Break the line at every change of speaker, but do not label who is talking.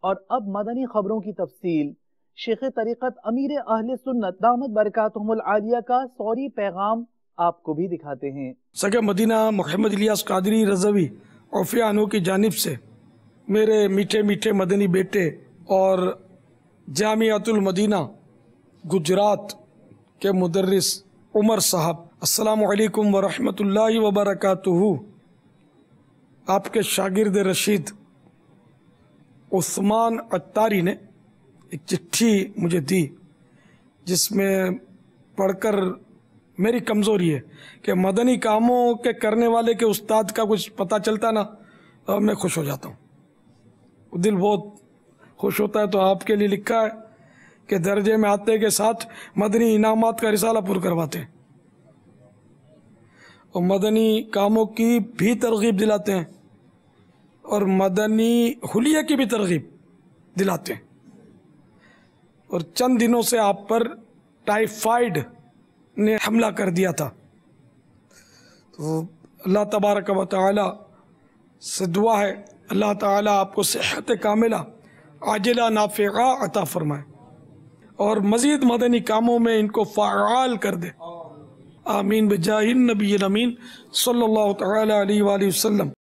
اور اب مدنی خبروں کی تفصیل۔ شیخ طریقت امیر اہل سنت دامت برکاتہم العالیہ کا سوری پیغام آپ کو بھی دکھاتے ہیں۔
سگے مدینہ محمد الیاس قادری رضوی عفیہ عنہ کی جانب سے میرے میٹھے میٹھے مدنی بیٹے اور جامعۃ المدینہ گجرات کے مدرس عمر صاحب، السلام علیکم ورحمۃ اللہ وبرکاتہ۔ آپ کے شاگرد رشید عثمان عطاری نے ایک چٹھی مجھے دی، جس میں پڑھ کر میری کمزوری ہے کہ مدنی کاموں کے کرنے والے کے استاد کا کچھ پتہ چلتا نا، میں خوش ہو جاتا ہوں، دل بہت خوش ہوتا ہے۔ تو آپ کے لیے لکھا ہے کہ درجے میں آتے کے ساتھ مدنی انعامات کا رسالہ پر کرواتے ہیں اور مدنی کاموں کی بھی ترغیب دلاتے ہیں اور مدنی حلیے کی بھی ترغیب دلاتے ہیں۔ اور چند دنوں سے آپ پر ٹائیفائیڈ نے حملہ کر دیا تھا، تو اللہ تبارک و تعالی سے دعا ہے اللہ تعالی آپ کو صحت کاملہ عاجلہ نافعہ عطا فرمائے اور مزید مدنی کاموں میں ان کو فعال کر دے، آمین بجاہ النبی الامین صلی اللہ تعالی علیہ وآلہ وسلم۔